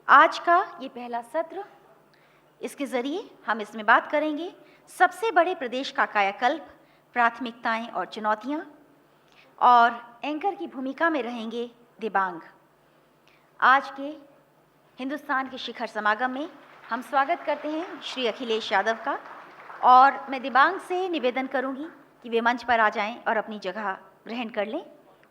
आज का ये पहला सत्र, इसके ज़रिए हम इसमें बात करेंगे सबसे बड़े प्रदेश का कायाकल्प, प्राथमिकताएं और चुनौतियां, और एंकर की भूमिका में रहेंगे दिबांग। आज के हिंदुस्तान के शिखर समागम में हम स्वागत करते हैं श्री अखिलेश यादव का, और मैं दिबांग से निवेदन करूंगी कि वे मंच पर आ जाएं और अपनी जगह ग्रहण कर लें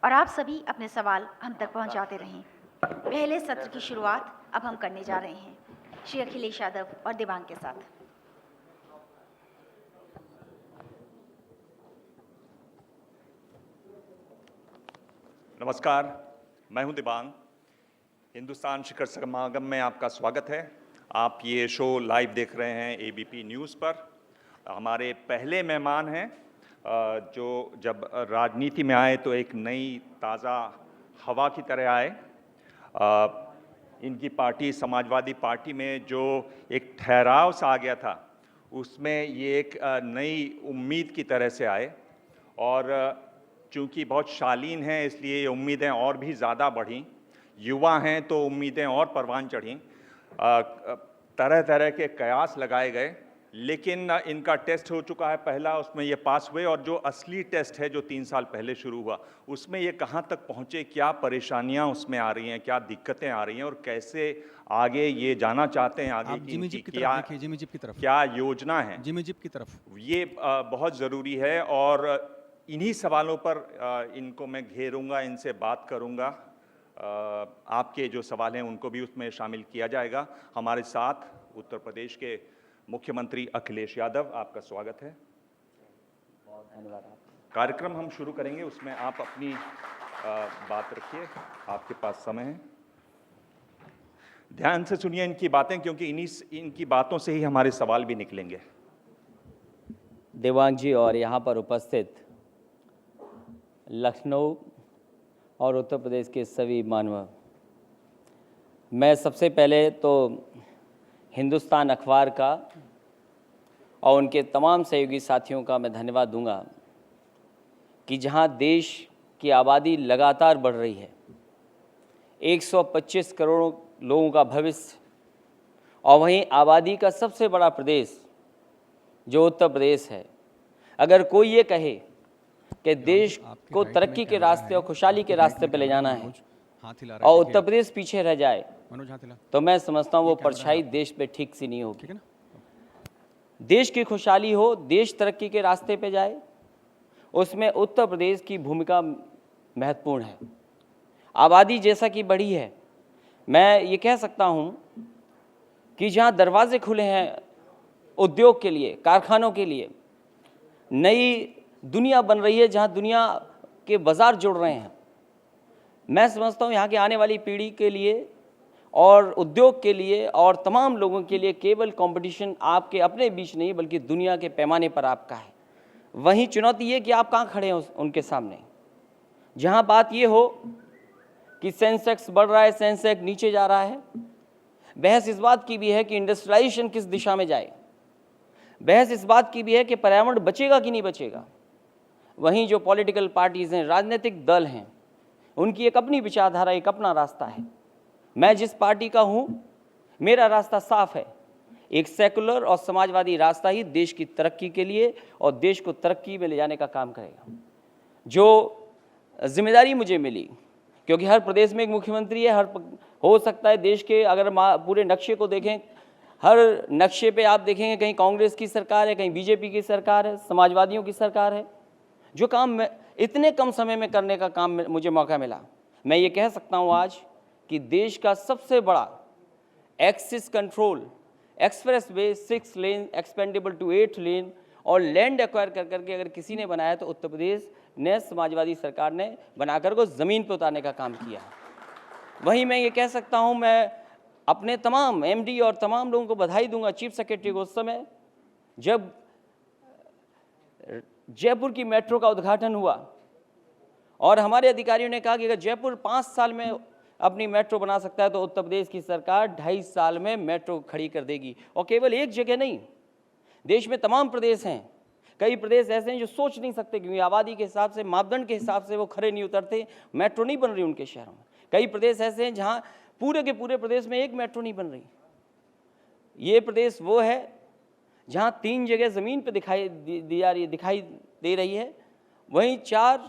और आप सभी अपने सवाल हम तक पहुंचाते रहें। पहले सत्र की शुरुआत अब हम करने जा रहे हैं श्री अखिलेश यादव और दिबांग के साथ। नमस्कार, मैं हूं दिबांग। हिंदुस्तान शिखर समागम में आपका स्वागत है। आप ये शो लाइव देख रहे हैं एबीपी न्यूज़ पर। हमारे पहले मेहमान हैं जो जब राजनीति में आए तो एक नई ताज़ा हवा की तरह आए। इनकी पार्टी समाजवादी पार्टी में जो एक ठहराव सा आ गया था, उसमें ये एक नई उम्मीद की तरह से आए, और चूँकि बहुत शालीन हैं इसलिए ये उम्मीदें और भी ज़्यादा बढ़ीं। युवा हैं तो उम्मीदें और परवान चढ़ीं। तरह तरह के कयास लगाए गए, लेकिन इनका टेस्ट हो चुका है पहला, उसमें ये पास हुए। और जो असली टेस्ट है जो 3 साल पहले शुरू हुआ, उसमें ये कहाँ तक पहुँचे, क्या परेशानियाँ उसमें आ रही हैं, क्या दिक्कतें आ रही हैं, और कैसे आगे ये जाना चाहते हैं आगे की क्या योजना है, जिप की तरफ ये बहुत ज़रूरी है। और इन्हीं सवालों पर इनको मैं घेरूंगा, इनसे बात करूंगा। आपके जो सवाल हैं उनको भी उसमें शामिल किया जाएगा। हमारे साथ उत्तर प्रदेश के मुख्यमंत्री अखिलेश यादव, आपका स्वागत है। बहुत धन्यवाद। कार्यक्रम हम शुरू करेंगे, उसमें आप अपनी बात रखिए, आपके पास समय है। ध्यान से सुनिए इनकी बातें, क्योंकि इनकी बातों से ही हमारे सवाल भी निकलेंगे। दिबांग जी और यहाँ पर उपस्थित लखनऊ और उत्तर प्रदेश के सभी मानव, मैं सबसे पहले तो हिंदुस्तान अखबार का और उनके तमाम सहयोगी साथियों का मैं धन्यवाद दूंगा कि जहां देश की आबादी लगातार बढ़ रही है, 125 करोड़ लोगों का भविष्य, और वहीं आबादी का सबसे बड़ा प्रदेश जो उत्तर प्रदेश है, अगर कोई ये कहे कि देश को तरक्की के रास्ते और खुशहाली के रास्ते पर ले जाना है और उत्तर प्रदेश पीछे रह जाए, तो मैं समझता हूँ वो परछाई देश पे ठीक सी नहीं होगी। देश की खुशहाली हो, देश तरक्की के रास्ते पे जाए, उसमें उत्तर प्रदेश की भूमिका महत्वपूर्ण है। आबादी जैसा कि बढ़ी है, मैं ये कह सकता हूँ कि जहाँ दरवाजे खुले हैं उद्योग के लिए, कारखानों के लिए, नई दुनिया बन रही है, जहाँ दुनिया के बाज़ार जुड़ रहे हैं, मैं समझता हूँ यहाँ की आने वाली पीढ़ी के लिए और उद्योग के लिए और तमाम लोगों के लिए केवल कंपटीशन आपके अपने बीच नहीं बल्कि दुनिया के पैमाने पर आपका है। वहीं चुनौती ये कि आप कहाँ खड़े हैं उनके सामने। जहाँ बात ये हो कि सेंसेक्स बढ़ रहा है, सेंसेक्स नीचे जा रहा है, बहस इस बात की भी है कि इंडस्ट्रियलाइजेशन किस दिशा में जाए, बहस इस बात की भी है कि पर्यावरण बचेगा कि नहीं बचेगा। वहीं जो पॉलिटिकल पार्टीज़ हैं, राजनीतिक दल हैं, उनकी एक अपनी विचारधारा, एक अपना रास्ता है। मैं जिस पार्टी का हूँ, मेरा रास्ता साफ है, एक सेकुलर और समाजवादी रास्ता ही देश की तरक्की के लिए और देश को तरक्की में ले जाने का काम करेगा। जो जिम्मेदारी मुझे मिली, क्योंकि हर प्रदेश में एक मुख्यमंत्री है, हो सकता है देश के अगर पूरे नक्शे को देखें, हर नक्शे पे आप देखेंगे कहीं कांग्रेस की सरकार है, कहीं बीजेपी की सरकार है, समाजवादियों की सरकार है। जो काम इतने कम समय में करने का काम मुझे मौका मिला, मैं ये कह सकता हूँ आज कि देश का सबसे बड़ा access control expressway 6 lane expandable to 8 lane और लैंड एक्वायर कर करके अगर किसी ने बनाया तो उत्तर प्रदेश ने, समाजवादी सरकार ने बनाकर को ज़मीन पर उतारने का काम किया। वहीं मैं ये कह सकता हूँ, मैं अपने तमाम एमडी और तमाम लोगों को बधाई दूंगा। चीफ सेक्रेटरी को उस समय जब जयपुर की मेट्रो का उद्घाटन हुआ और हमारे अधिकारियों ने कहा कि अगर जयपुर 5 साल में अपनी मेट्रो बना सकता है तो उत्तर प्रदेश की सरकार 2.5 साल में मेट्रो खड़ी कर देगी। और केवल एक जगह नहीं, देश में तमाम प्रदेश हैं, कई प्रदेश ऐसे हैं जो सोच नहीं सकते, क्योंकि आबादी के हिसाब से, मापदंड के हिसाब से वो खरे नहीं उतरते, मेट्रो नहीं बन रही उनके शहरों में। कई प्रदेश ऐसे हैं जहाँ पूरे के पूरे प्रदेश में एक मेट्रो नहीं बन रही। ये प्रदेश वो है जहाँ 3 जगह ज़मीन पे दिखाई दे रही है, वहीं 4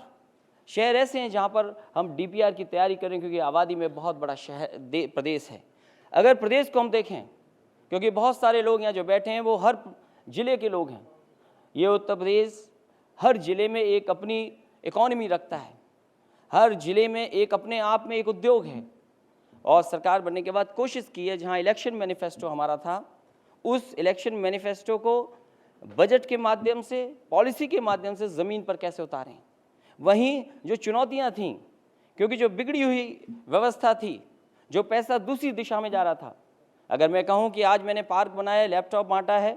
शहर ऐसे हैं जहाँ पर हम डीपीआर की तैयारी करें, क्योंकि आबादी में बहुत बड़ा प्रदेश है। अगर प्रदेश को हम देखें, क्योंकि बहुत सारे लोग यहाँ जो बैठे हैं वो हर ज़िले के लोग हैं, ये उत्तर प्रदेश हर ज़िले में एक अपनी इकोनॉमी रखता है, हर ज़िले में एक अपने आप में एक उद्योग है। और सरकार बनने के बाद कोशिश की है, जहाँ इलेक्शन मैनिफेस्टो हमारा था, उस इलेक्शन मैनिफेस्टो को बजट के माध्यम से, पॉलिसी के माध्यम से ज़मीन पर कैसे उतारें। वहीं जो चुनौतियाँ थीं, क्योंकि जो बिगड़ी हुई व्यवस्था थी, जो पैसा दूसरी दिशा में जा रहा था, अगर मैं कहूँ कि आज मैंने पार्क बनाया, लैपटॉप बांटा है,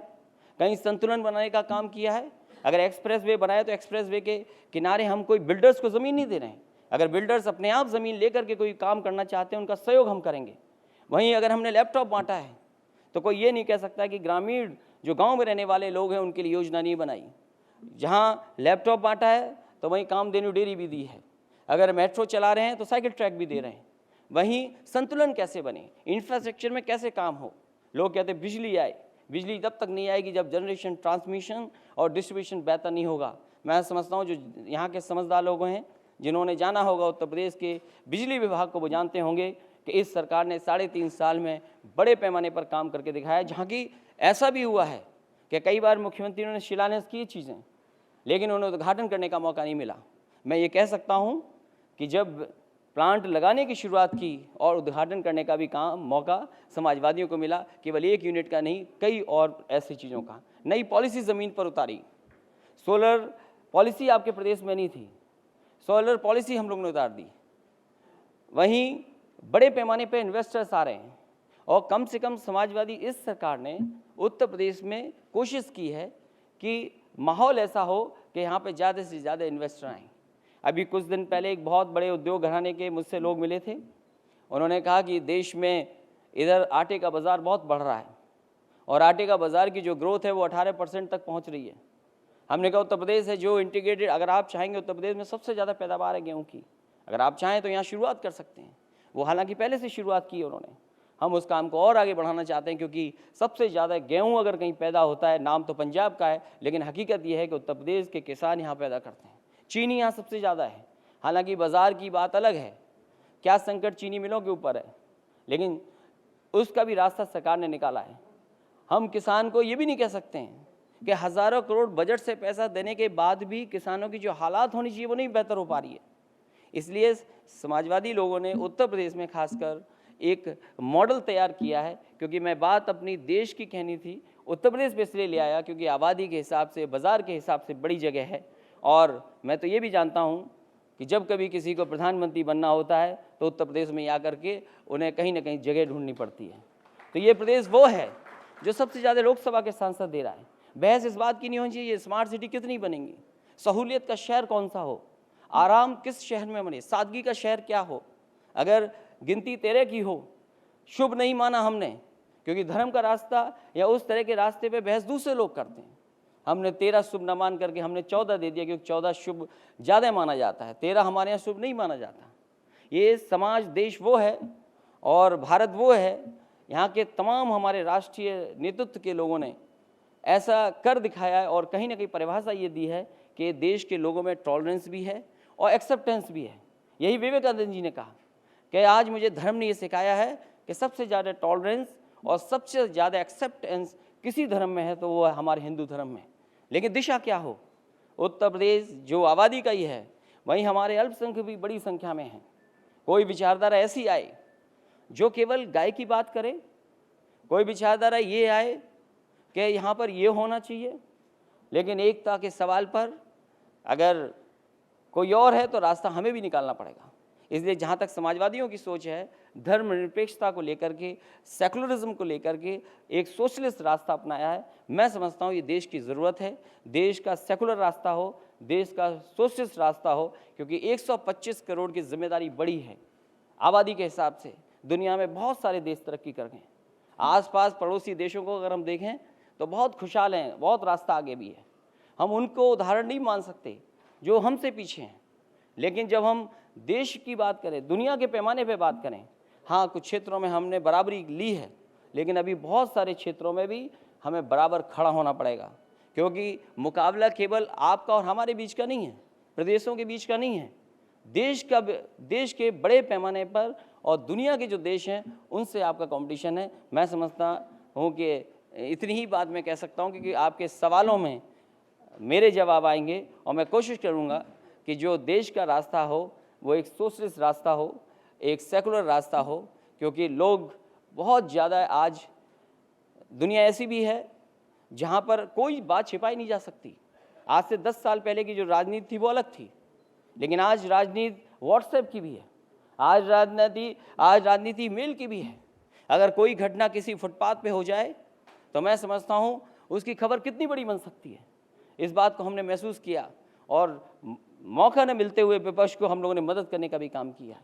कहीं संतुलन बनाने का काम किया है, अगर एक्सप्रेस वे बनाया तो एक्सप्रेस वे के किनारे हम कोई बिल्डर्स को ज़मीन नहीं दे रहे हैं। अगर बिल्डर्स अपने आप ज़मीन लेकर के कोई काम करना चाहते हैं, उनका सहयोग हम करेंगे। वहीं अगर हमने लैपटॉप बांटा है तो कोई ये नहीं कह सकता कि ग्रामीण जो गांव में रहने वाले लोग हैं उनके लिए योजना नहीं बनाई। जहां लैपटॉप बांटा है तो वहीं कामधेनु डेयरी भी दी है। अगर मेट्रो चला रहे हैं तो साइकिल ट्रैक भी दे रहे हैं। वहीं संतुलन कैसे बने, इंफ्रास्ट्रक्चर में कैसे काम हो। लोग कहते हैं बिजली आए, बिजली तब तक नहीं आएगी जब जनरेशन, ट्रांसमिशन और डिस्ट्रीब्यूशन बेहतर नहीं होगा। मैं समझता हूँ जो यहाँ के समझदार लोग हैं, जिन्होंने जाना होगा उत्तर प्रदेश के बिजली विभाग को, वो जानते होंगे कि इस सरकार ने 3.5 साल में बड़े पैमाने पर काम करके दिखाया। जहाँ की ऐसा भी हुआ है कि कई बार मुख्यमंत्रियों ने शिलान्यास की चीज़ें, लेकिन उन्हें उद्घाटन करने का मौका नहीं मिला। मैं ये कह सकता हूँ कि जब प्लांट लगाने की शुरुआत की और उद्घाटन करने का भी मौका समाजवादियों को मिला, केवल 1 यूनिट का नहीं, कई और ऐसी चीज़ों का। नई पॉलिसी ज़मीन पर उतारी। सोलर पॉलिसी आपके प्रदेश में नहीं थी, सोलर पॉलिसी हम लोग ने उतार दी। वहीं बड़े पैमाने पे इन्वेस्टर्स आ रहे हैं, और कम से कम समाजवादी इस सरकार ने उत्तर प्रदेश में कोशिश की है कि माहौल ऐसा हो कि यहाँ पे ज़्यादा से ज़्यादा इन्वेस्टर आएँ। अभी कुछ दिन पहले एक बहुत बड़े उद्योग घराने के मुझसे लोग मिले थे। उन्होंने कहा कि देश में इधर आटे का बाज़ार बहुत बढ़ रहा है और आटे का बाज़ार की जो ग्रोथ है वो 18% तक पहुँच रही है। हमने कहा उत्तर प्रदेश है जो इंटीग्रेटेड, अगर आप चाहेंगे, उत्तर प्रदेश में सबसे ज़्यादा पैदावार है गेहूँ की, अगर आप चाहें तो यहाँ शुरुआत कर सकते हैं। वो हालांकि पहले से शुरुआत की उन्होंने, हम उस काम को और आगे बढ़ाना चाहते हैं, क्योंकि सबसे ज़्यादा गेहूँ अगर कहीं पैदा होता है, नाम तो पंजाब का है, लेकिन हकीकत ये है कि उत्तर प्रदेश के किसान यहाँ पैदा करते हैं। चीनी यहाँ सबसे ज़्यादा है, हालांकि बाज़ार की बात अलग है, क्या संकट चीनी मिलों के ऊपर है, लेकिन उसका भी रास्ता सरकार ने निकाला है। हम किसान को ये भी नहीं कह सकते हैं कि हज़ारों करोड़ बजट से पैसा देने के बाद भी किसानों की जो हालात होनी चाहिए वो नहीं बेहतर हो पा रही है। इसलिए समाजवादी लोगों ने उत्तर प्रदेश में खासकर एक मॉडल तैयार किया है, क्योंकि मैं बात अपनी देश की कहनी थी, उत्तर प्रदेश पे इसलिए ले आया क्योंकि आबादी के हिसाब से, बाज़ार के हिसाब से बड़ी जगह है। और मैं तो ये भी जानता हूँ कि जब कभी किसी को प्रधानमंत्री बनना होता है तो उत्तर प्रदेश में आकर के उन्हें कहीं ना कहीं जगह ढूंढनी पड़ती है। तो ये प्रदेश वो है जो सबसे ज़्यादा लोकसभा के सांसद दे रहा है। बहस इस बात की नहीं होनी चाहिए स्मार्ट सिटी कितनी बनेंगी, सहूलियत का शहर कौन सा हो, आराम किस शहर में बने, सादगी का शहर क्या हो। अगर गिनती 13 की हो, शुभ नहीं माना हमने, क्योंकि धर्म का रास्ता या उस तरह के रास्ते पे बहस दूसरे लोग करते हैं। हमने 13 शुभ न मान करके हमने 14 दे दिया, क्योंकि 14 शुभ ज़्यादा माना जाता है, 13 हमारे यहाँ शुभ नहीं माना जाता। ये समाज, देश वो है और भारत वो है, यहाँ के तमाम हमारे राष्ट्रीय नेतृत्व के लोगों ने ऐसा कर दिखाया है और कहीं ना कहीं परिभाषा ये दी है कि देश के लोगों में टॉलरेंस भी है और एक्सेप्टेंस भी है। यही विवेकानंद जी ने कहा कि आज मुझे धर्म ने ये सिखाया है कि सबसे ज़्यादा टॉलरेंस और सबसे ज़्यादा एक्सेप्टेंस किसी धर्म में है तो वो है हमारे हिंदू धर्म में। लेकिन दिशा क्या हो, उत्तर प्रदेश जो आबादी का ही है, वहीं हमारे अल्पसंख्यक भी बड़ी संख्या में हैं। कोई विचारधारा ऐसी आए जो केवल गाय की बात करे, कोई विचारधारा ये आए कि यहाँ पर ये होना चाहिए, लेकिन एकता के सवाल पर अगर कोई और है तो रास्ता हमें भी निकालना पड़ेगा। इसलिए जहाँ तक समाजवादियों की सोच है, धर्मनिरपेक्षता को लेकर के, सेकुलरिज्म को लेकर के एक सोशलिस्ट रास्ता अपनाया है। मैं समझता हूँ ये देश की ज़रूरत है, देश का सेकुलर रास्ता हो, देश का सोशलिस्ट रास्ता हो, क्योंकि 125 करोड़ की जिम्मेदारी बड़ी है। आबादी के हिसाब से दुनिया में बहुत सारे देश तरक्की कर गए, आसपास पड़ोसी देशों को अगर हम देखें तो बहुत खुशहाल हैं, बहुत रास्ता आगे भी है। हम उनको उदाहरण नहीं मान सकते जो हमसे पीछे हैं, लेकिन जब हम देश की बात करें, दुनिया के पैमाने पे बात करें, हाँ, कुछ क्षेत्रों में हमने बराबरी ली है, लेकिन अभी बहुत सारे क्षेत्रों में भी हमें बराबर खड़ा होना पड़ेगा, क्योंकि मुकाबला केवल आपका और हमारे बीच का नहीं है, प्रदेशों के बीच का नहीं है, देश के बड़े पैमाने पर और दुनिया के जो देश हैं उनसे आपका कंपटीशन है। मैं समझता हूँ कि इतनी ही बात मैं कह सकता हूँ, क्योंकि आपके सवालों में मेरे जवाब आएंगे और मैं कोशिश करूँगा कि जो देश का रास्ता हो वो एक सोशलिस्ट रास्ता हो, एक सेकुलर रास्ता हो, क्योंकि लोग बहुत ज़्यादा आज दुनिया ऐसी भी है जहाँ पर कोई बात छिपाई नहीं जा सकती। आज से 10 साल पहले की जो राजनीति थी वो अलग थी, लेकिन आज राजनीति व्हाट्सएप की भी है, आज राजनीति मेल की भी है। अगर कोई घटना किसी फुटपाथ पे हो जाए तो मैं समझता हूँ उसकी खबर कितनी बड़ी बन सकती है। इस बात को हमने महसूस किया और मौका न मिलते हुए विपक्ष को हम लोगों ने मदद करने का भी काम किया।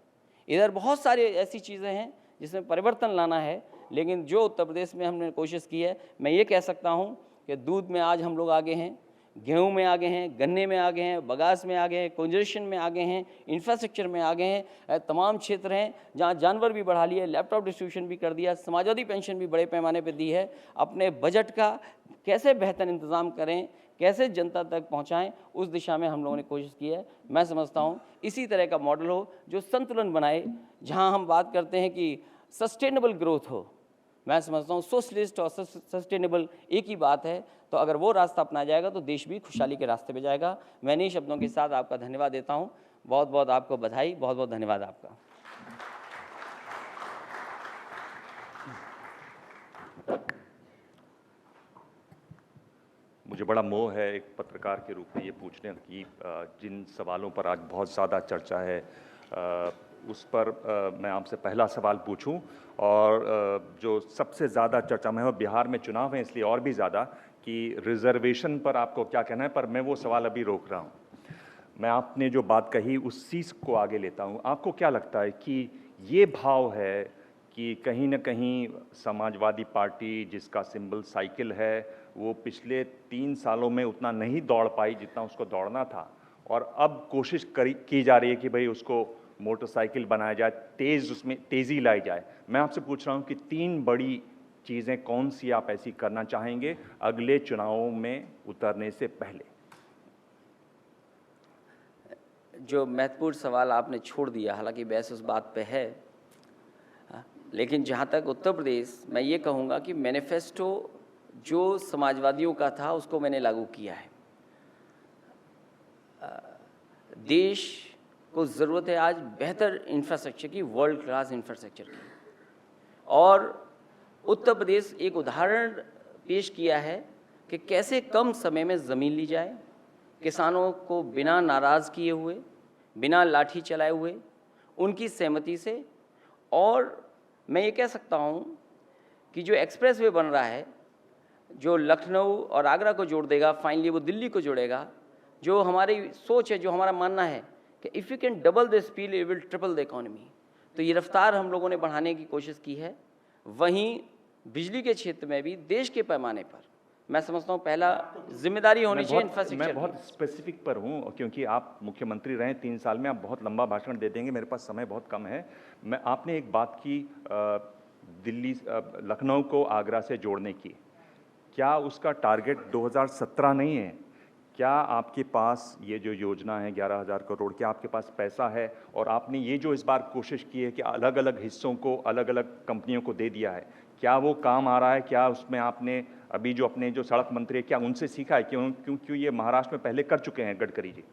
इधर बहुत सारी ऐसी चीज़ें हैं जिसमें परिवर्तन लाना है, लेकिन जो उत्तर प्रदेश में हमने कोशिश की है, मैं ये कह सकता हूँ कि दूध में आज हम लोग आगे हैं, गेहूं में आगे हैं, गन्ने में आगे हैं, बगास में आगे हैं, कंजर्वेशन में आगे हैं, इंफ्रास्ट्रक्चर में आगे हैं। तमाम क्षेत्र हैं जहां जानवर भी बढ़ा लिए, लैपटॉप डिस्ट्रीब्यूशन भी कर दिया, समाजवादी पेंशन भी बड़े पैमाने पर दी है। अपने बजट का कैसे बेहतर इंतज़ाम करें, कैसे जनता तक पहुंचाएं, उस दिशा में हम लोगों ने कोशिश की है। मैं समझता हूं इसी तरह का मॉडल हो जो संतुलन बनाए, जहां हम बात करते हैं कि सस्टेनेबल ग्रोथ हो। मैं समझता हूँ सोशलिस्ट और सस्टेनेबल एक ही बात है, तो अगर वो रास्ता अपनाया जाएगा तो देश भी खुशहाली के रास्ते पे जाएगा। मैं इन्हीं शब्दों के साथ आपका धन्यवाद देता हूँ। बहुत बहुत आपको बधाई, बहुत बहुत धन्यवाद आपका। मुझे बड़ा मोह है एक पत्रकार के रूप में ये पूछने की, जिन सवालों पर आज बहुत ज़्यादा चर्चा है उस पर मैं आपसे पहला सवाल पूछूं, और जो सबसे ज़्यादा चर्चा में है बिहार में चुनाव है इसलिए और भी ज़्यादा कि रिजर्वेशन पर आपको क्या कहना है, पर मैं वो सवाल अभी रोक रहा हूं। मैं आपने जो बात कही उसी को आगे लेता हूं। आपको क्या लगता है कि ये भाव है कि कहीं ना कहीं समाजवादी पार्टी जिसका सिंबल साइकिल है वो पिछले 3 सालों में उतना नहीं दौड़ पाई जितना उसको दौड़ना था, और अब कोशिश की जा रही है कि भाई उसको मोटरसाइकिल बनाया जाए, उसमें तेज़ी लाई जाए। मैं आपसे पूछ रहा हूं कि 3 बड़ी चीज़ें कौन सी आप ऐसी करना चाहेंगे अगले चुनावों में उतरने से पहले? जो महत्वपूर्ण सवाल आपने छोड़ दिया, हालांकि बहस उस बात पे है, लेकिन जहाँ तक उत्तर प्रदेश, मैं ये कहूँगा कि मैनिफेस्टो जो समाजवादियों का था उसको मैंने लागू किया है। देश को ज़रूरत है आज बेहतर इंफ्रास्ट्रक्चर की, वर्ल्ड क्लास इंफ्रास्ट्रक्चर की, और उत्तर प्रदेश एक उदाहरण पेश किया है कि कैसे कम समय में ज़मीन ली जाए, किसानों को बिना नाराज़ किए हुए, बिना लाठी चलाए हुए, उनकी सहमति से। और मैं ये कह सकता हूँ कि जो एक्सप्रेसवे बन रहा है, जो लखनऊ और आगरा को जोड़ देगा, फाइनली वो दिल्ली को जोड़ेगा, जो हमारी सोच है, जो हमारा मानना है कि if you can double the speed you will triple the economy, तो ये रफ्तार हम लोगों ने बढ़ाने की कोशिश की है। वहीं बिजली के क्षेत्र में भी देश के पैमाने पर मैं समझता हूँ पहला जिम्मेदारी होनी चाहिए इंफ्रास्ट्रक्चर। मैं बहुत स्पेसिफिक पर हूँ क्योंकि आप मुख्यमंत्री रहे 3 साल में, आप बहुत लंबा भाषण दे देंगे, मेरे पास समय बहुत कम है। आपने एक बात की दिल्ली लखनऊ को आगरा से जोड़ने की, क्या उसका टारगेट 2017 नहीं है? क्या आपके पास ये जो योजना है 11,000 करोड़, क्या आपके पास पैसा है? और आपने ये जो इस बार कोशिश की है कि अलग अलग हिस्सों को अलग अलग कंपनियों को दे दिया है, क्या वो काम आ रहा है? क्या उसमें आपने अभी जो अपने जो सड़क मंत्री है क्या उनसे सीखा है? क्यों ये महाराष्ट्र में पहले कर चुके हैं गडकरी जी?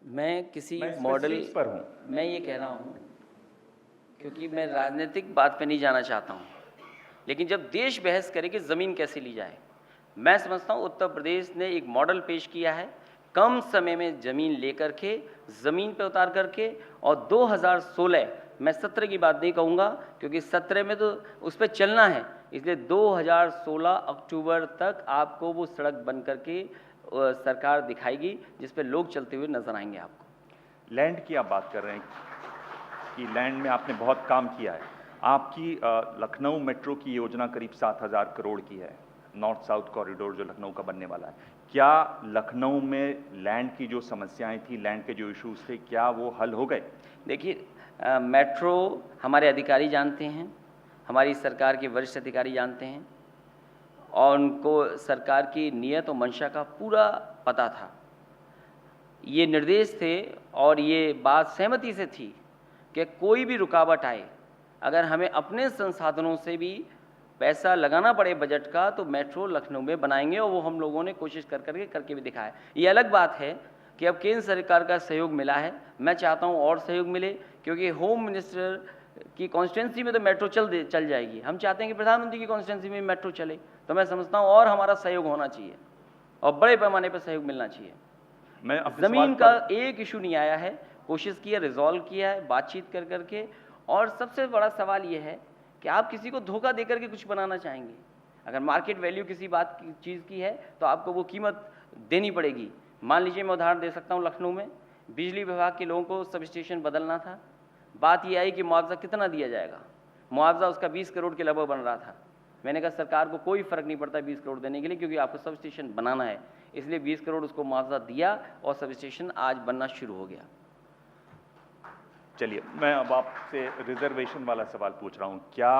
मैं किसी मॉडल पर हूँ, मैं ये कह रहा हूँ क्योंकि मैं राजनीतिक बात पे नहीं जाना चाहता हूँ, लेकिन जब देश बहस करे कि ज़मीन कैसे ली जाए, मैं समझता हूँ उत्तर प्रदेश ने एक मॉडल पेश किया है, कम समय में ज़मीन लेकर के, ज़मीन पे उतार करके, और 2016, मैं 17 की बात नहीं कहूँगा क्योंकि 17 में तो उस पर चलना है, इसलिए 2016 अक्टूबर तक आपको वो सड़क बन करके सरकार दिखाएगी जिस पे लोग चलते हुए नजर आएंगे आपको। लैंड की आप बात कर रहे हैं कि लैंड में आपने बहुत काम किया है। आपकी लखनऊ मेट्रो की योजना करीब 7,000 करोड़ की है, नॉर्थ साउथ कॉरिडोर जो लखनऊ का बनने वाला है। क्या लखनऊ में लैंड की जो समस्याएं थी, लैंड के जो इश्यूज थे, क्या वो हल हो गए? देखिए, मेट्रो हमारे अधिकारी जानते हैं, हमारी सरकार के वरिष्ठ अधिकारी जानते हैं और उनको सरकार की नीयत और मंशा का पूरा पता था। ये निर्देश थे और ये बात सहमति से थी कि कोई भी रुकावट आए, अगर हमें अपने संसाधनों से भी पैसा लगाना पड़े बजट का, तो मेट्रो लखनऊ में बनाएंगे और वो हम लोगों ने कोशिश करके भी दिखाया। ये अलग बात है कि अब केंद्र सरकार का सहयोग मिला है, मैं चाहता हूँ और सहयोग मिले, क्योंकि होम मिनिस्टर की कॉन्स्टिट्यूंसी में तो मेट्रो चल जाएगी। हम चाहते हैं कि प्रधानमंत्री की कॉन्स्टिट्यूंसी में मेट्रो चले, तो मैं समझता हूँ और हमारा सहयोग होना चाहिए और बड़े पैमाने पर सहयोग मिलना चाहिए। मैं ज़मीन का एक इशू नहीं आया है, कोशिश की है, रिजॉल्व किया है बातचीत करके। और सबसे बड़ा सवाल ये है कि आप किसी को धोखा दे करके कुछ बनाना चाहेंगे। अगर मार्केट वैल्यू किसी बात की चीज़ की है तो आपको वो कीमत देनी पड़ेगी। मान लीजिए, मैं उदाहरण दे सकता हूँ, लखनऊ में बिजली विभाग के लोगों को सब स्टेशन बदलना था। बात ये आई कि मुआवजा कितना दिया जाएगा, मुआवजा उसका 20 करोड़ के लगभग बन रहा था। मैंने कहा सरकार को कोई फ़र्क नहीं पड़ता 20 करोड़ देने के लिए, क्योंकि आपको सब स्टेशन बनाना है, इसलिए 20 करोड़ उसको मुआवजा दिया और सब स्टेशन आज बनना शुरू हो गया। चलिए, मैं अब आपसे रिजर्वेशन वाला सवाल पूछ रहा हूँ। क्या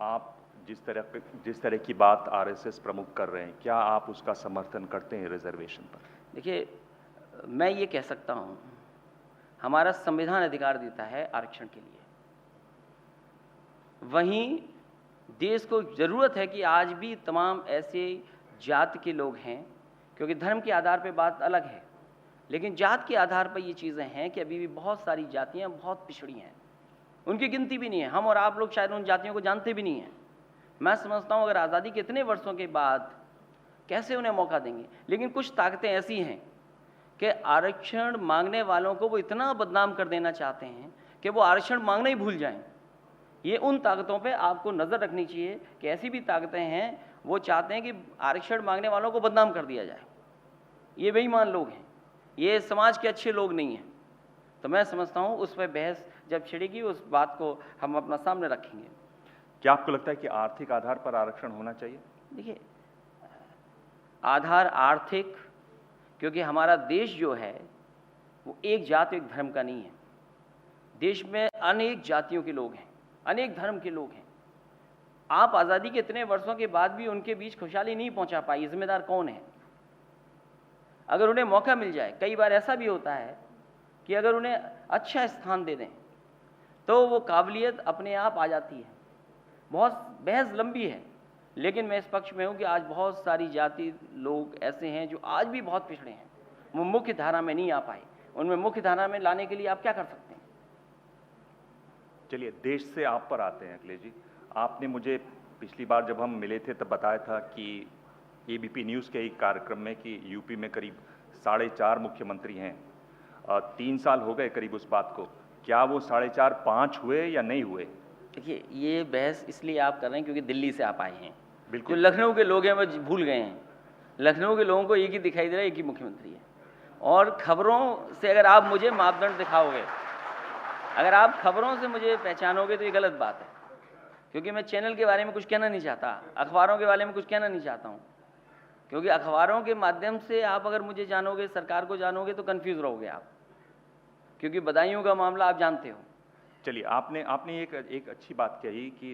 आप जिस तरह की बात आरएसएस प्रमुख कर रहे हैं, क्या आप उसका समर्थन करते हैं रिजर्वेशन पर? देखिए, मैं ये कह सकता हूँ, हमारा संविधान अधिकार देता है आरक्षण के लिए। वहीं देश को ज़रूरत है कि आज भी तमाम ऐसे जाति के लोग हैं, क्योंकि धर्म के आधार पर बात अलग है, लेकिन जात के आधार पर ये चीज़ें हैं कि अभी भी बहुत सारी जातियाँ बहुत पिछड़ी हैं, उनकी गिनती भी नहीं है। हम और आप लोग शायद उन जातियों को जानते भी नहीं हैं। मैं समझता हूँ अगर आज़ादी के इतने वर्षों के बाद कैसे उन्हें मौका देंगे। लेकिन कुछ ताकतें ऐसी हैं कि आरक्षण मांगने वालों को वो इतना बदनाम कर देना चाहते हैं कि वो आरक्षण मांगना ही भूल जाएं। ये उन ताकतों पे आपको नज़र रखनी चाहिए कि ऐसी भी ताकतें हैं, वो चाहते हैं कि आरक्षण मांगने वालों को बदनाम कर दिया जाए। ये बेईमान लोग हैं, ये समाज के अच्छे लोग नहीं हैं। तो मैं समझता हूँ उस पर बहस जब छिड़ेगी, उस बात को हम अपना सामने रखेंगे। क्या आपको लगता है कि आर्थिक आधार पर आरक्षण होना चाहिए? देखिए, आधार आर्थिक, क्योंकि हमारा देश जो है वो एक जाति एक धर्म का नहीं है। देश में अनेक जातियों के लोग हैं, अनेक धर्म के लोग हैं। आप आज़ादी के इतने वर्षों के बाद भी उनके बीच खुशहाली नहीं पहुंचा पाई, जिम्मेदार कौन है? अगर उन्हें मौका मिल जाए, कई बार ऐसा भी होता है कि अगर उन्हें अच्छा स्थान दे दें तो वो काबिलियत अपने आप आ जाती है। बहुत बहस लंबी है, लेकिन मैं इस पक्ष में हूँ कि आज बहुत सारी जाति लोग ऐसे हैं जो आज भी बहुत पिछड़े हैं, वो मुख्य धारा में नहीं आ पाए। उनमें मुख्य धारा में लाने के लिए आप क्या कर सकते हैं? चलिए, देश से आप पर आते हैं अखिलेश जी। आपने मुझे पिछली बार जब हम मिले थे तब बताया था कि एबीपी न्यूज़ के एक कार्यक्रम में कि यूपी में करीब 4.5 मुख्यमंत्री हैं। 3 साल हो गए करीब उस बात को। क्या वो 4.5 5 हुए या नहीं हुए? देखिए, ये बहस इसलिए आप कर रहे हैं क्योंकि दिल्ली से आप आए हैं। बिल्कुल। जो लखनऊ के लोग हैं वो भूल गए हैं। लखनऊ के लोगों को एक ही दिखाई दे रहा है, एक ही मुख्यमंत्री है। और खबरों से अगर आप मुझे मापदंड दिखाओगे, अगर आप खबरों से मुझे पहचानोगे तो ये गलत बात है, क्योंकि मैं चैनल के बारे में कुछ कहना नहीं चाहता, अखबारों के बारे में कुछ कहना नहीं चाहता हूँ। क्योंकि अखबारों के माध्यम से आप अगर मुझे जानोगे, सरकार को जानोगे, तो कन्फ्यूज़ रहोगे आप, क्योंकि बदायूं का मामला आप जानते हो। चलिए, आपने एक अच्छी बात कही कि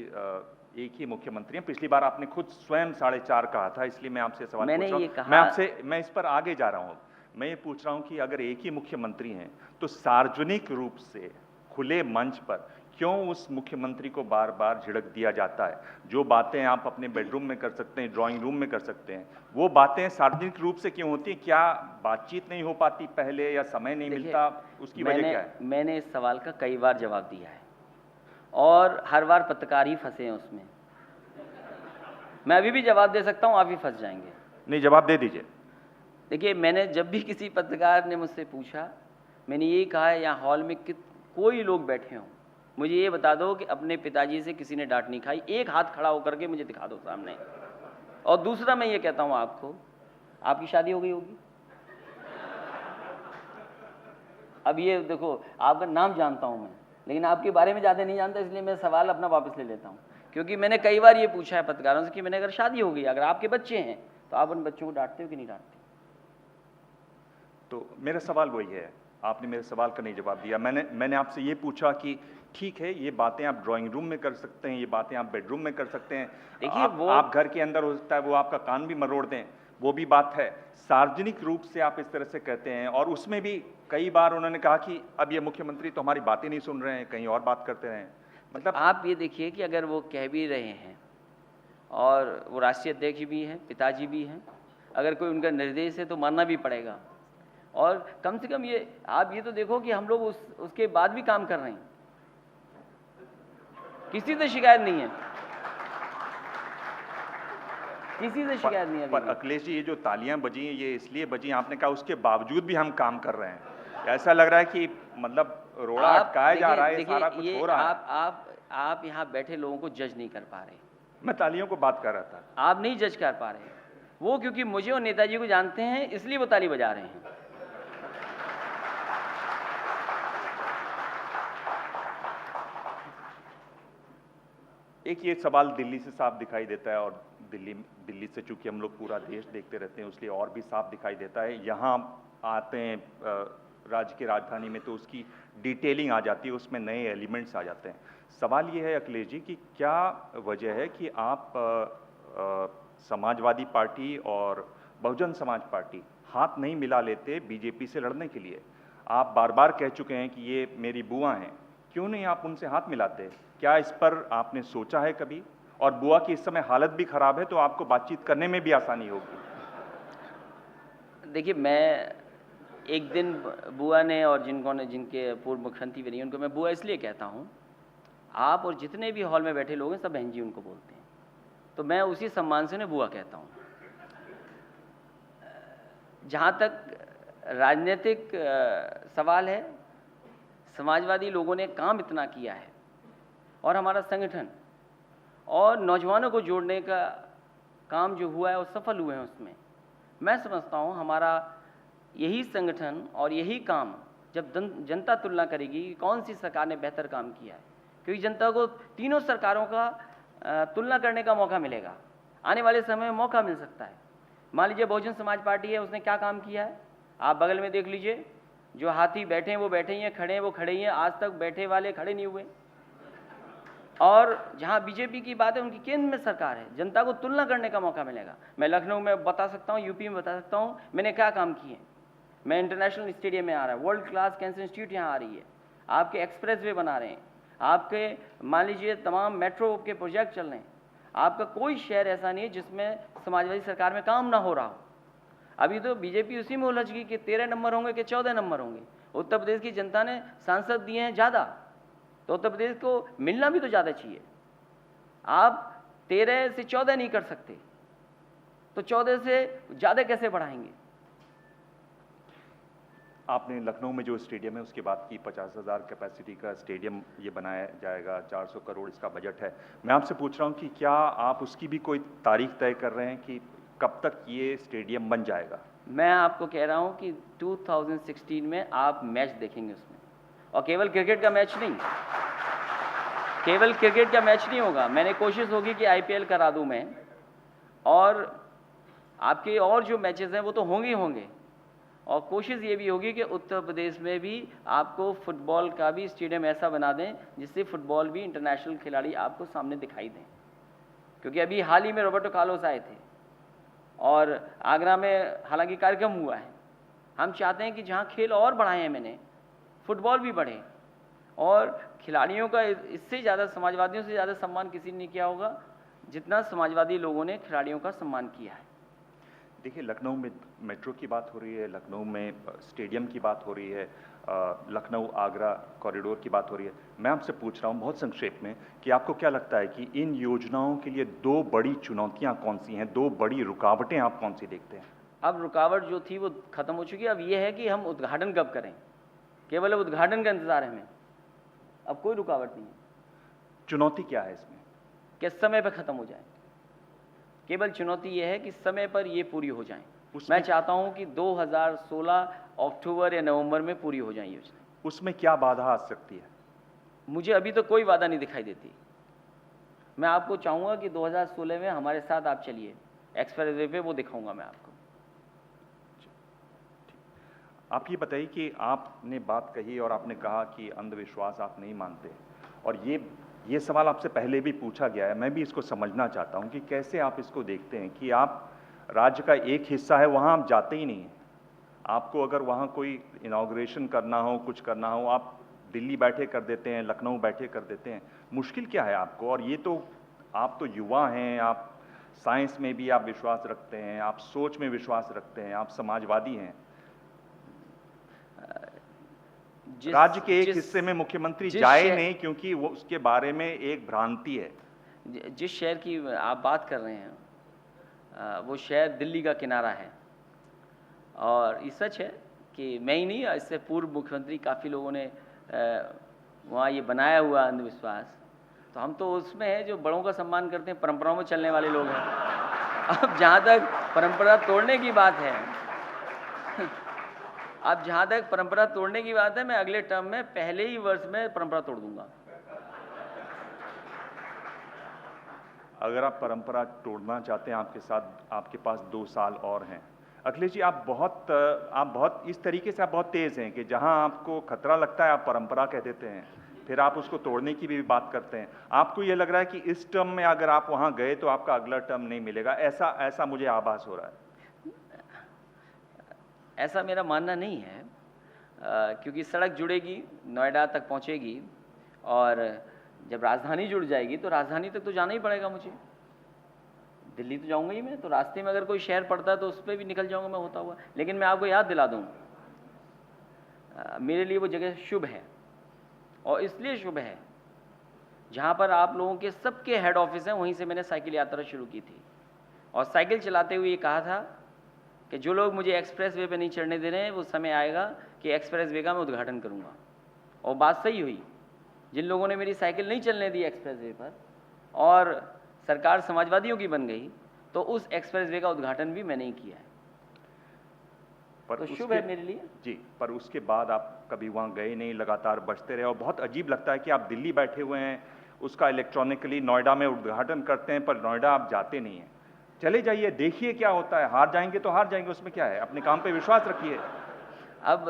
एक ही मुख्यमंत्री हैं। पिछली बार आपने खुद स्वयं 4.5 कहा था, इसलिए मैं आपसे सवाल पूछ रहा हूं। मैं इस पर आगे जा रहा हूँ। मैं ये पूछ रहा हूँ कि अगर एक ही मुख्यमंत्री हैं तो सार्वजनिक रूप से खुले मंच पर क्यों उस मुख्यमंत्री को बार बार झिड़क दिया जाता है? जो बातें आप अपने बेडरूम में कर सकते हैं, ड्राइंग रूम में कर सकते हैं, वो बातें सार्वजनिक रूप से क्यों होती हैं? क्या बातचीत नहीं हो पाती पहले, या समय नहीं मिलता? उसकी वजह क्या है? मैंने इस सवाल का कई बार जवाब दिया है और हर बार पत्रकार ही फंसे हैं उसमें। मैं अभी भी जवाब दे सकता हूँ, आप ही फंस जाएंगे। नहीं, जवाब दे दीजिए। देखिए, मैंने जब भी किसी पत्रकार ने मुझसे पूछा, मैंने यही कहा है, यहाँ हॉल में कोई लोग बैठे हों, मुझे ये बता दो कि अपने पिताजी से किसी ने डांट नहीं खाई, एक हाथ खड़ा होकर के मुझे दिखा दो सामने। और दूसरा मैं ये कहता हूँ आपको, आपकी शादी हो गई होगी। अब ये देखो, आपका नाम जानता हूँ मैं, लेकिन आपके बारे में ज़्यादा नहीं जानता, इसलिए मैं सवाल अपना वापस ले लेता हूँ। क्योंकि मैंने कई बार ये पूछा है पत्रकारों से कि मैंने अगर शादी हो गई, अगर आपके बच्चे हैं, तो आप उन बच्चों को डांटते हो कि नहीं डांटते? तो मेरा सवाल वही है, आपने मेरे सवाल का नहीं जवाब दिया। मैंने आपसे ये पूछा कि ठीक है, ये बातें आप ड्राइंग रूम में कर सकते हैं, ये बातें आप बेडरूम में कर सकते हैं। देखिए, आप घर के अंदर हो सकता है वो आपका कान भी मरोड़ दें, वो भी बात है। सार्वजनिक रूप से आप इस तरह से कहते हैं, और उसमें भी कई बार उन्होंने कहा कि अब ये मुख्यमंत्री तो हमारी बातें नहीं सुन रहे हैं, कहीं और बात करते रहे। मतलब आप ये देखिए कि अगर वो कह भी रहे हैं और वो राष्ट्रीय अध्यक्ष भी हैं, पिताजी भी हैं, अगर कोई उनका निर्देश है तो मानना भी पड़ेगा। और कम से कम ये आप ये तो देखो कि हम लोग उसके बाद भी काम कर रहे हैं, किसी से शिकायत नहीं है, किसी से शिकायत नहीं है। पर अखिलेश जी, ये जो तालियां बजी हैं ये इसलिए बजी, आपने कहा उसके बावजूद भी हम काम कर रहे हैं। ऐसा लग रहा है कि मतलब रोड़ा अटकाया जा रहा है, सारा कुछ हो रहा है। आप यहाँ बैठे लोगों को जज नहीं कर पा रहे। मैं तालियों को बात कर रहा था। आप नहीं जज कर पा रहे, वो क्योंकि मुझे और नेताजी को जानते हैं इसलिए वो ताली बजा रहे हैं। एक ये सवाल दिल्ली से साफ दिखाई देता है, और दिल्ली से चूंकि हम लोग पूरा देश देखते रहते हैं इसलिए और भी साफ दिखाई देता है। यहाँ आते हैं राज्य की राजधानी में तो उसकी डिटेलिंग आ जाती है, उसमें नए एलिमेंट्स आ जाते हैं। सवाल ये है अखिलेश जी कि क्या वजह है कि आप समाजवादी पार्टी और बहुजन समाज पार्टी हाथ नहीं मिला लेते बीजेपी से लड़ने के लिए? आप बार बार कह चुके हैं कि ये मेरी बुआ हैं, क्यों नहीं आप उनसे हाथ मिलाते? क्या इस पर आपने सोचा है कभी? और बुआ की इस समय हालत भी खराब है तो आपको बातचीत करने में भी आसानी होगी। देखिए, मैं एक दिन बुआ ने और जिनके पूर्व मुख्यमंत्री बनी उनको मैं बुआ इसलिए कहता हूँ, आप और जितने भी हॉल में बैठे लोग हैं सब बहन जी उनको बोलते हैं, तो मैं उसी सम्मान से उन्हें बुआ कहता हूँ। जहाँ तक राजनीतिक सवाल है, समाजवादी लोगों ने काम इतना किया है और हमारा संगठन और नौजवानों को जोड़ने का काम जो हुआ है वो सफल हुए हैं। उसमें मैं समझता हूँ हमारा यही संगठन और यही काम जब जनता तुलना करेगी कि कौन सी सरकार ने बेहतर काम किया है, क्योंकि जनता को तीनों सरकारों का तुलना करने का मौका मिलेगा, आने वाले समय में मौका मिल सकता है। मान लीजिए बहुजन समाज पार्टी है, उसने क्या काम किया है आप बगल में देख लीजिए। जो हाथी बैठे हैं वो बैठे ही हैं, खड़े हैं वो खड़े ही हैं, आज तक बैठे वाले खड़े नहीं हुए। और जहाँ बीजेपी की बात है उनकी केंद्र में सरकार है, जनता को तुलना करने का मौका मिलेगा। मैं लखनऊ में बता सकता हूँ, यूपी में बता सकता हूँ मैंने क्या काम किए। मैं इंटरनेशनल स्टेडियम में आ रहा है, वर्ल्ड क्लास कैंसर इंस्टीट्यूट यहाँ आ रही है, आपके एक्सप्रेस वे बना रहे हैं, आपके मान लीजिए तमाम मेट्रो के प्रोजेक्ट चल रहे हैं। आपका कोई शहर ऐसा नहीं है जिसमें समाजवादी सरकार में काम ना हो रहा हो। अभी तो बीजेपी उसी में उलझ गई कि 13 नंबर होंगे कि 14 नंबर होंगे। उत्तर प्रदेश की जनता ने सांसद दिए हैं ज़्यादा, तो उत्तर प्रदेश को मिलना भी तो ज़्यादा चाहिए। आप 13 से 14 नहीं कर सकते तो 14 से ज़्यादा कैसे बढ़ाएंगे? आपने लखनऊ में जो स्टेडियम है उसकी बात की, 50,000 कैपेसिटी का स्टेडियम ये बनाया जाएगा, 400 करोड़ इसका बजट है। मैं आपसे पूछ रहा हूँ कि क्या आप उसकी भी कोई तारीख तय कर रहे हैं कि कब तक ये स्टेडियम बन जाएगा? मैं आपको कह रहा हूँ कि 2016 में आप मैच देखेंगे उसमें, और केवल क्रिकेट का मैच नहीं, केवल क्रिकेट का मैच नहीं होगा। मैंने कोशिश होगी कि IPL करा दूँ मैं, और आपके और जो मैचेस हैं वो तो होंगे ही होंगे, और कोशिश ये भी होगी कि उत्तर प्रदेश में भी आपको फुटबॉल का भी स्टेडियम ऐसा बना दें जिससे फुटबॉल भी इंटरनेशनल खिलाड़ी आपको सामने दिखाई दें। क्योंकि अभी हाल ही में रॉबर्टो कार्लोस आए थे और आगरा में हालांकि कार्यक्रम हुआ है। हम चाहते हैं कि जहाँ खेल और बढ़ाए हैं मैंने, फुटबॉल भी बढ़े, और खिलाड़ियों का इससे ज़्यादा, समाजवादियों से ज़्यादा सम्मान किसी ने नहीं किया होगा जितना समाजवादी लोगों ने खिलाड़ियों का सम्मान किया है। देखिए, लखनऊ में मेट्रो की बात हो रही है, लखनऊ में स्टेडियम की बात हो रही है, लखनऊ आगरा कॉरिडोर की बात हो रही है। मैं आपसे पूछ रहा हूँ बहुत संक्षेप में कि आपको क्या लगता है कि इन योजनाओं के लिए 2 बड़ी चुनौतियाँ कौन सी हैं, 2 बड़ी रुकावटें आप कौन सी देखते हैं? अब रुकावट जो थी वो खत्म हो चुकी है। अब ये है कि हम उद्घाटन कब करें, केवल अब उद्घाटन का इंतजार है हमें, अब कोई रुकावट नहीं है। चुनौती क्या है इसमें? कि समय पर खत्म हो जाए, केवल चुनौती ये है कि समय पर ये पूरी हो जाए। मैं चाहता हूं कि 2016 अक्टूबर या नवंबर में पूरी हो जाए योजना। उसमें क्या बाधा आ सकती है? मुझे अभी तो कोई बाधा नहीं दिखाई देती। मैं आपको चाहूँगा कि 2016 में हमारे साथ आप चलिए एक्सप्रेस वे पे, वो दिखाऊंगा मैं आपको। आप ये बताइए कि आपने बात कही और आपने कहा कि अंधविश्वास आप नहीं मानते, और ये सवाल आपसे पहले भी पूछा गया है, मैं भी इसको समझना चाहता हूँ कि कैसे आप इसको देखते हैं कि आप राज्य का एक हिस्सा है, वहाँ आप जाते ही नहीं हैं। आपको अगर वहाँ कोई इनॉग्रेशन करना हो, कुछ करना हो, आप दिल्ली बैठे कर देते हैं, लखनऊ बैठे कर देते हैं। मुश्किल क्या है आपको? और ये तो आप तो युवा हैं, आप साइंस में भी आप विश्वास रखते हैं, आप सोच में विश्वास रखते हैं, आप समाजवादी हैं। राज्य के एक हिस्से में मुख्यमंत्री जाए नहीं क्योंकि वो उसके बारे में एक भ्रांति है। जिस शहर की आप बात कर रहे हैं वो शहर दिल्ली का किनारा है, और ये सच है कि मैं ही नहीं, इससे पूर्व मुख्यमंत्री काफ़ी लोगों ने वहाँ ये बनाया हुआ अंधविश्वास, तो हम तो उसमें है जो बड़ों का सम्मान करते हैं, परंपराओं में चलने वाले लोग हैं। अब जहाँ तक परंपरा तोड़ने की बात है अब जहाँ तक परंपरा तोड़ने की बात है, मैं अगले टर्म में पहले ही वर्ष में परंपरा तोड़ दूंगा। अगर आप परंपरा तोड़ना चाहते हैं, आपके पास 2 साल और हैं। अखिलेश जी, आप बहुत इस तरीके से आप बहुत तेज हैं कि जहां आपको खतरा लगता है आप परंपरा कह देते हैं, फिर आप उसको तोड़ने की भी बात करते हैं। आपको ये लग रहा है कि इस टर्म में अगर आप वहां गए तो आपका अगला टर्म नहीं मिलेगा, ऐसा मुझे आभास हो रहा है। ऐसा मेरा मानना नहीं है, क्योंकि सड़क जुड़ेगी, नोएडा तक पहुंचेगी, और जब राजधानी जुड़ जाएगी तो राजधानी तक तो जाना ही पड़ेगा मुझे। दिल्ली तो जाऊंगा ही मैं, तो रास्ते में अगर कोई शहर पड़ता है तो उस पर भी निकल जाऊंगा मैं होता हुआ। लेकिन मैं आपको याद दिला दूं, मेरे लिए वो जगह शुभ है, और इसलिए शुभ है जहाँ पर आप लोगों के सबके हेड ऑफिस हैं, वहीं से मैंने साइकिल यात्रा शुरू की थी। और साइकिल चलाते हुए ये कहा था कि जो लोग मुझे एक्सप्रेस वे पे नहीं चढ़ने दे रहे हैं, वो समय आएगा कि एक्सप्रेस वे का मैं उद्घाटन करूँगा। और बात सही हुई, जिन लोगों ने मेरी साइकिल नहीं चलने दी एक्सप्रेस वे पर, और सरकार समाजवादियों की बन गई, तो उस एक्सप्रेस वे का उद्घाटन भी मैंने ही किया है। पर तो शुभ है मेरे लिए जी। पर उसके बाद आप कभी वहाँ गए नहीं, लगातार बचते रहे, और बहुत अजीब लगता है कि आप दिल्ली बैठे हुए हैं, उसका इलेक्ट्रॉनिकली नोएडा में उद्घाटन करते हैं, पर नोएडा आप जाते नहीं हैं। चले जाइए, देखिए क्या होता है। हार जाएंगे तो हार जाएंगे, उसमें क्या है, अपने काम पे विश्वास रखिए। अब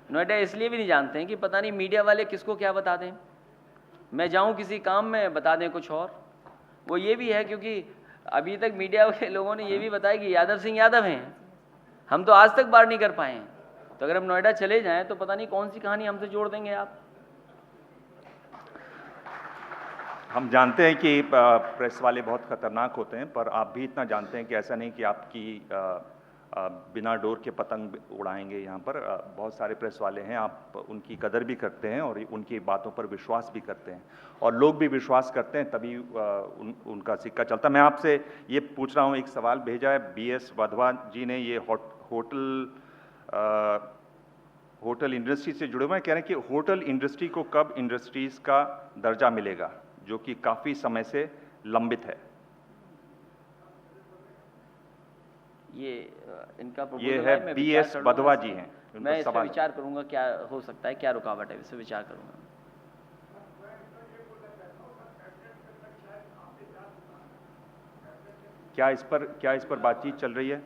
नोएडा इसलिए भी नहीं जानते हैं कि पता नहीं मीडिया वाले किसको क्या बता दें। मैं जाऊं किसी काम में, बता दें कुछ और। वो ये भी है क्योंकि अभी तक मीडिया के लोगों ने ये भी बताया कि यादव सिंह यादव हैं, हम तो आज तक बात नहीं कर पाए हैं। तो अगर हम नोएडा चले जाएं तो पता नहीं कौन सी कहानी हमसे जोड़ देंगे आप। हम जानते हैं कि प्रेस वाले बहुत खतरनाक होते हैं, पर आप भी इतना जानते हैं कि ऐसा नहीं कि आपकी बिना डोर के पतंग उड़ाएंगे। यहाँ पर बहुत सारे प्रेस वाले हैं, आप उनकी कदर भी करते हैं और उनकी बातों पर विश्वास भी करते हैं, और लोग भी विश्वास करते हैं, तभी उनका सिक्का चलता है। मैं आपसे ये पूछ रहा हूँ, एक सवाल भेजा है BS वधवा जी ने, ये होटल इंडस्ट्री से जुड़े हुए हैं, कह रहे हैं कि होटल इंडस्ट्री को कब इंडस्ट्रीज का दर्जा मिलेगा, जो कि काफ़ी समय से लंबित है। ये है BS वधवा जी हैं, मैं इस पर विचार करूंगा क्या हो सकता है, क्या रुकावट है, इस पर विचार करूंगा। क्या इस पर बातचीत चल रही है?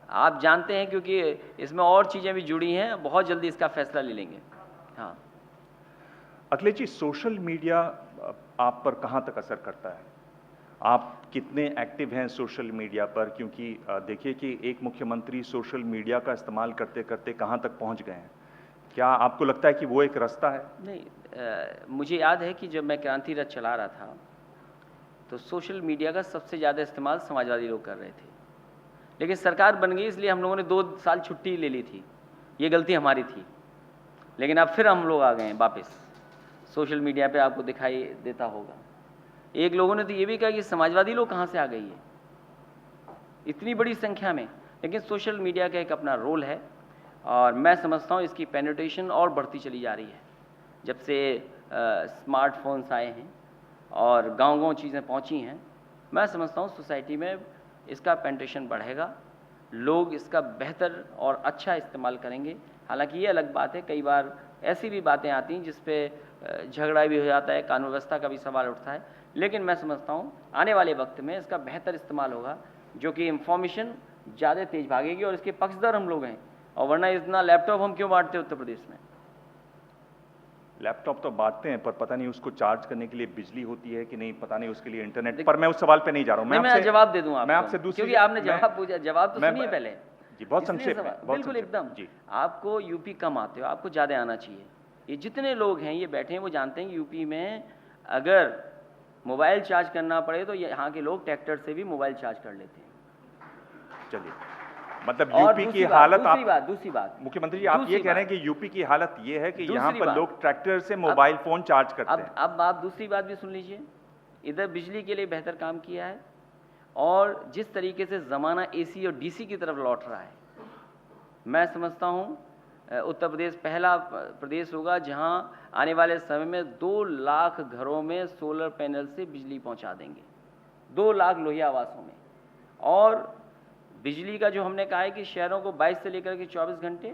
आप जानते हैं, क्योंकि इसमें और चीज़ें भी जुड़ी हैं, बहुत जल्दी इसका फैसला ले लेंगे। हाँ अखिलेश जी, सोशल मीडिया आप पर कहाँ तक असर करता है? आप कितने एक्टिव हैं सोशल मीडिया पर? क्योंकि देखिए कि एक मुख्यमंत्री सोशल मीडिया का इस्तेमाल करते करते कहाँ तक पहुँच गए हैं। क्या आपको लगता है कि वो एक रास्ता है? नहीं, मुझे याद है कि जब मैं क्रांति रथ चला रहा था तो सोशल मीडिया का सबसे ज़्यादा इस्तेमाल समाजवादी लोग कर रहे थे, लेकिन सरकार बन गई इसलिए हम लोगों ने 2 साल छुट्टी ले ली थी। ये गलती हमारी थी, लेकिन अब फिर हम लोग आ गए हैं वापस। सोशल मीडिया पे आपको दिखाई देता होगा, एक लोगों ने तो ये भी कहा कि समाजवादी लोग कहाँ से आ गई है इतनी बड़ी संख्या में। लेकिन सोशल मीडिया का एक अपना रोल है, और मैं समझता हूँ इसकी पेनिट्रेशन और बढ़ती चली जा रही है। जब से स्मार्टफोन्स आए हैं और गांव-गांव चीज़ें पहुँची हैं, मैं समझता हूँ सोसाइटी में इसका पेनिट्रेशन बढ़ेगा, लोग इसका बेहतर और अच्छा इस्तेमाल करेंगे। हालांकि ये अलग बात है, कई बार ऐसी भी बातें आती हैं जिस पे झगड़ा भी हो जाता है, कानून व्यवस्था का भी सवाल उठता है, लेकिन मैं समझता हूँ आने वाले वक्त में इसका बेहतर इस्तेमाल होगा, जो कि इंफॉर्मेशन ज़्यादा तेज भागेगी, और इसके पक्षधर हम लोग हैं। और वरना इतना लैपटॉप हम क्यों बांटते उत्तर प्रदेश में? लैपटॉप तो बांटते हैं, पर पता नहीं उसको चार्ज करने के लिए बिजली होती है कि नहीं, पता नहीं उसके लिए इंटरनेट। पर मैं उस सवाल पे नहीं जा रहा हूँ। मैं जवाब दे दूं आपको। मैं आपसे दूसरी, क्योंकि आपने जवाब पूछा, जवाब तो सुनिए पहले जी, बहुत संक्षेप में, बिल्कुल एकदम जी। आपको यूपी कम आते हो, आपको ज़्यादा आना चाहिए। ये जितने लोग हैं ये बैठे हैं वो जानते हैं कि यूपी में अगर मोबाइल चार्ज करना पड़े तो यहाँ के लोग ट्रैक्टर से भी मोबाइल चार्ज कर लेते हैं। चलिए, मतलब यूपी की हालत, दूसरी बात मुख्यमंत्री जी आप ये कह रहे हैं कि यूपी की हालत ये है कि यहाँ पर लोग ट्रैक्टर से मोबाइल फोन चार्ज करते हैं। अब आप दूसरी बात भी सुन लीजिए। इधर बिजली के लिए बेहतर काम किया है और जिस तरीके से ज़माना एसी और डीसी की तरफ लौट रहा है, मैं समझता हूँ उत्तर प्रदेश पहला प्रदेश होगा जहाँ आने वाले समय में 2 लाख घरों में सोलर पैनल से बिजली पहुँचा देंगे, 2 लाख लोहिया आवासों में। और बिजली का जो हमने कहा है कि शहरों को 22 से लेकर के 24 घंटे,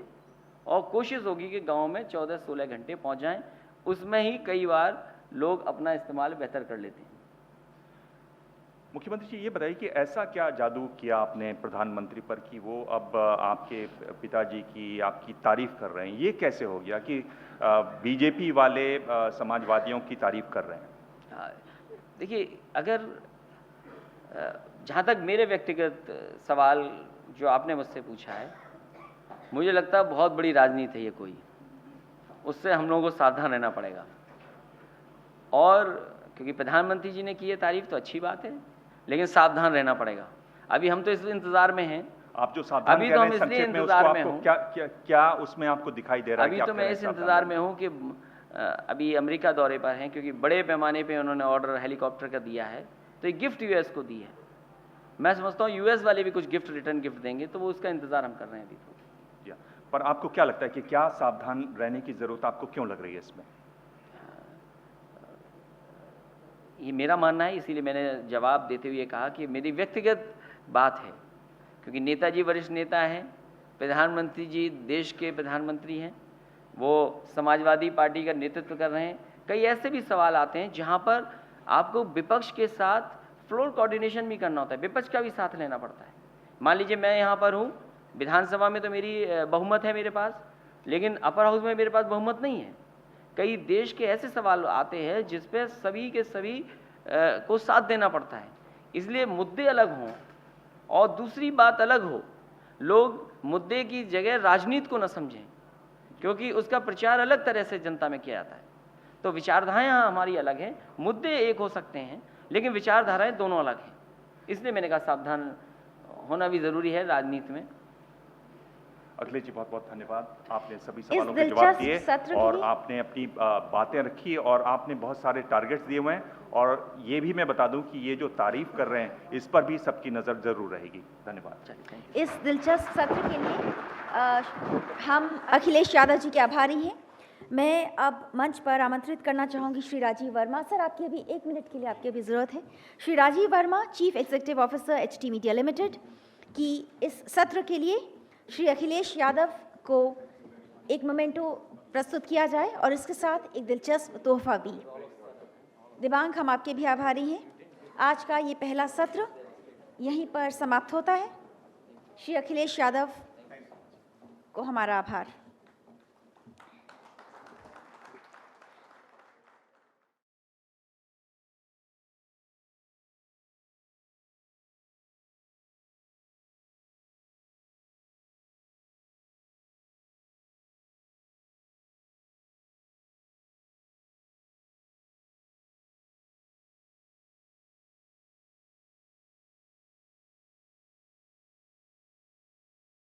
और कोशिश होगी कि गाँव में 14-16 घंटे पहुँच जाएँ। उसमें ही कई बार लोग अपना इस्तेमाल बेहतर कर लेते हैं। मुख्यमंत्री जी ये बताइए कि ऐसा क्या जादू किया आपने प्रधानमंत्री पर कि वो अब आपके पिताजी की, आपकी तारीफ कर रहे हैं? ये कैसे हो गया कि बीजेपी वाले समाजवादियों की तारीफ कर रहे हैं? देखिए, अगर जहाँ तक मेरे व्यक्तिगत सवाल जो आपने मुझसे पूछा है, मुझे लगता है बहुत बड़ी राजनीति है ये कोई, उससे हम लोगों को सावधान रहना पड़ेगा। और क्योंकि प्रधानमंत्री जी ने की है तारीफ तो अच्छी बात है, लेकिन सावधान रहना पड़ेगा। अभी हम तो इस इंतजार में हैं। आप जो सावधान अभी तो हम इसलिए इंतजार में हूँ, क्या उसमें आपको दिखाई दे रहा है? अभी तो मैं इस इंतजार में हूँ कि अभी अमेरिका दौरे पर हैं, क्योंकि बड़े पैमाने पे उन्होंने ऑर्डर हेलीकॉप्टर का दिया है, तो एक गिफ्ट यूएस को दी है। मैं समझता हूँ यूएस वाले भी कुछ गिफ्ट, रिटर्न गिफ्ट देंगे, तो वो उसका इंतजार हम कर रहे हैं अभी तो। पर आपको क्या लगता है कि क्या सावधान रहने की जरूरत आपको क्यों लग रही है इसमें? ये मेरा मानना है, इसीलिए मैंने जवाब देते हुए कहा कि मेरी व्यक्तिगत बात है, क्योंकि नेताजी वरिष्ठ नेता हैं, प्रधानमंत्री जी देश के प्रधानमंत्री हैं, वो समाजवादी पार्टी का नेतृत्व कर रहे हैं। कई ऐसे भी सवाल आते हैं जहां पर आपको विपक्ष के साथ फ्लोर कोऑर्डिनेशन भी करना होता है, विपक्ष का भी साथ लेना पड़ता है। मान लीजिए मैं यहाँ पर हूँ, विधानसभा में तो मेरी बहुमत है मेरे पास, लेकिन अपर हाउस में मेरे पास बहुमत नहीं है। कई देश के ऐसे सवाल आते हैं जिस पे सभी के सभी को साथ देना पड़ता है, इसलिए मुद्दे अलग हों और दूसरी बात अलग हो। लोग मुद्दे की जगह राजनीति को न समझें, क्योंकि उसका प्रचार अलग तरह से जनता में किया जाता है। तो विचारधाराएं हमारी अलग हैं, मुद्दे एक हो सकते हैं, लेकिन विचारधाराएं दोनों अलग हैं। इसलिए मैंने कहा सावधान होना भी ज़रूरी है राजनीति में। अखिलेश जी बहुत बहुत धन्यवाद, आपने सभी सवालों के जवाब दिए और आपने अपनी बातें रखी और आपने बहुत सारे टारगेट्स दिए हुए हैं। और ये भी मैं बता दूं कि ये जो तारीफ कर रहे हैं इस पर भी सबकी नज़र जरूर रहेगी। धन्यवाद। इस दिलचस्प सत्र के लिए हम अखिलेश यादव जी के आभारी हैं। मैं अब मंच पर आमंत्रित करना चाहूँगी श्री राजीव वर्मा। सर, आपकी अभी 1 मिनट के लिए आपकी अभी ज़रूरत है। Shri Rajiv Verma, chief executive officer HT media limited, की इस सत्र के लिए श्री अखिलेश यादव को एक मोमेंटो प्रस्तुत किया जाए और इसके साथ एक दिलचस्प तोहफा भी। दिबांग, हम आपके भी आभारी हैं। आज का ये पहला सत्र यहीं पर समाप्त होता है। श्री अखिलेश यादव को हमारा आभार।